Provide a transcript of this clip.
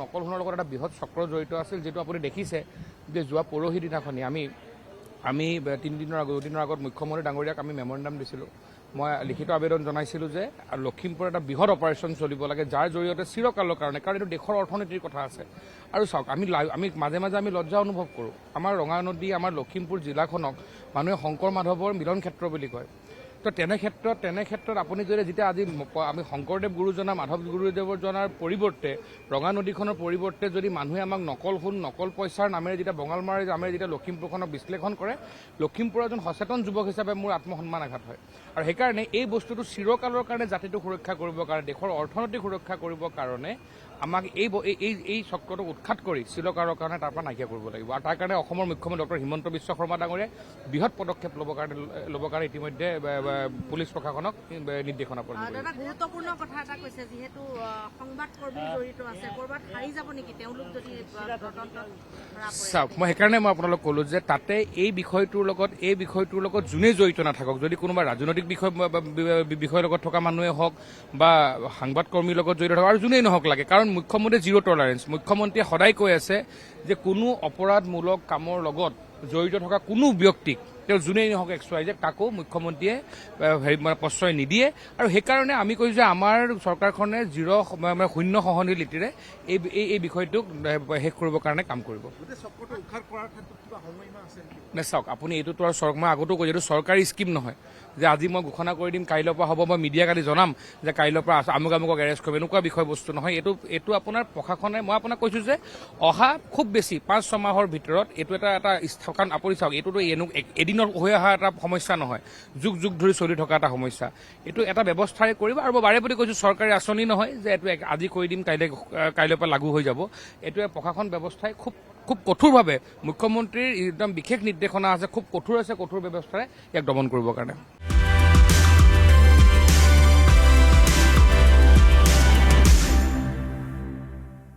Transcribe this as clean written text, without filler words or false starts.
নকল সোণৰ লগত এটা বৃহৎ চক্ৰ জড়িত আছিল, যেটো আপুনি দেখিছে যে যোৱা পৰহি দিনাখনি আমি 3 দিনৰ আগত মুখ্যমন্ত্ৰী ডাঙৰীয়াক আমি মেমৰেণ্ডাম দিছিলোঁ। মই লিখিত আবেদন জনাইছিলোঁ যে লখিমপুৰত এটা বৃহৎ অপাৰেশ্যন চলিব লাগে, যাৰ জৰিয়তে চিৰকালৰ কাৰণে, কাৰণ এইটো দেশৰ অৰ্থনীতিৰ কথা আছে। আৰু চাওক, আমি মাজে মাজে আমি লজ্জা অনুভৱ কৰোঁ। আমাৰ ৰঙা নদী, আমাৰ লখিমপুৰ জিলাখনক মানুহে শংকৰ মাধৱৰ মিলন ক্ষেত্ৰ বুলি কয়। তো তেনে ক্ষেত্ৰত আপুনি যদি যেতিয়া আজি আমি শংকৰদেৱ গুৰুজনা, মাধৱ গুৰুদেৱৰ জনাৰ পৰিৱৰ্তে, ৰঙা নদীখনৰ পৰিৱৰ্তে যদি মানুহে আমাক নকল সোণ, নকল পইচাৰ নামেৰে যেতিয়া বঙালমাৰীৰ নামেৰে যেতিয়া লখিমপুৰখনক বিশ্লেষণ কৰে, লখিমপুৰৰ এজন সচেতন যুৱক হিচাপে মোৰ আত্মসন্মান আঘাত হয়। আৰু সেইকাৰণে এই বস্তুটো চিৰকালৰ কাৰণে জাতিটো সুৰক্ষা কৰিবৰ কাৰণে, দেশৰ অৰ্থনৈতিক সুৰক্ষা কৰিবৰ কাৰণে আমাক এই চক্ৰটোক উৎখাত কৰি চিৰকালৰ কাৰণে তাৰ পৰা নাইকিয়া কৰিব লাগিব। আৰু তাৰ কাৰণে অসমৰ মুখ্যমন্ত্ৰী ডক্টৰ হিমন্ত বিশ্ব শৰ্মা ডাঙৰীয়াই বৃহৎ পদক্ষেপ ল'বৰ কাৰণে ইতিমধ্যে পুলিচ প্ৰশাসনক নিৰ্দেশনা কৰিছে। দাদা, গুৰুত্বপূৰ্ণ কথা এটা কৈছে, যিহেতু সংবাদকৰ্মী জড়িত আছে, ক'ৰবাত হাৰি যাব নেকি তেওঁলোক যদি চাওক, মই সেইকাৰণে আপোনালোক ক'লো যে তাতে এই বিষয়টোৰ লগত যোনে জড়িত নাথাকক, যদি কোনোবা ৰাজনৈতিক বিষয়ৰ লগত থকা মানুহে হওক বা সাংবাদকৰ্মীৰ লগত জড়িত থাকক, আৰু যোনেই নহওক লাগে, কাৰণ মুখ্যমন্ত্ৰীয়ে জিৰ' টলাৰেঞ্চ। মুখ্যমন্ত্ৰীয়ে সদায় কৈ আছে যে কোনো অপৰাধমূলক কামৰ লগত জড়িত থকা কোনো ব্যক্তিক, তেওঁ যোনেই নহওক XYZ, তাকো মুখ্যমন্ত্ৰীয়ে প্ৰশ্ৰয় নিদিয়ে। আৰু সেইকাৰণে আমি কৈছোঁ যে আমাৰ চৰকাৰখনে শূন্য সহনশীলতাৰে এই বিষয়টোক শেষ কৰিবৰ কাৰণে কাম কৰিব। চাওক, আপুনি এইটোতো আৰু মই আগতো কৈছোঁ, এইটো চৰকাৰী স্কিম নহয় যে আজি মই ঘোষণা কৰি দিম, কাইলৈৰ পৰা হ'ব, মই মিডিয়াক আজি জনাম যে কাইলৈৰ পৰা আমুকক এৰেষ্ট কৰিম, এনেকুৱা বিষয়বস্তু নহয়। এইটো আপোনাৰ প্ৰশাসনে, মই আপোনাক কৈছোঁ যে অহা খুব বেছি 5-6 মাহৰ ভিতৰত এইটো এটা কাৰণ আপুনি চাওক, এইটোতো এদিনত হৈ অহা এটা সমস্যা নহয়, যুগ ধৰি চলি থকা এটা সমস্যা। এইটো এটা ব্যৱস্থাৰে কৰিব। আৰু বাৰে প্ৰতি কৈছোঁ, চৰকাৰী আঁচনি নহয় যে এইটো আজি কৰি দিম, কাইলৈৰ পৰা লাগু হৈ যাব। এইটো প্ৰশাসন ব্যৱস্থাই খুব কঠোৰভাৱে, মুখ্যমন্ত্ৰীৰ একদম বিশেষ নিৰ্দেশনা আছে, খুব কঠোৰ ব্যৱস্থাৰে ইয়াক দমন কৰিবৰ কাৰণে।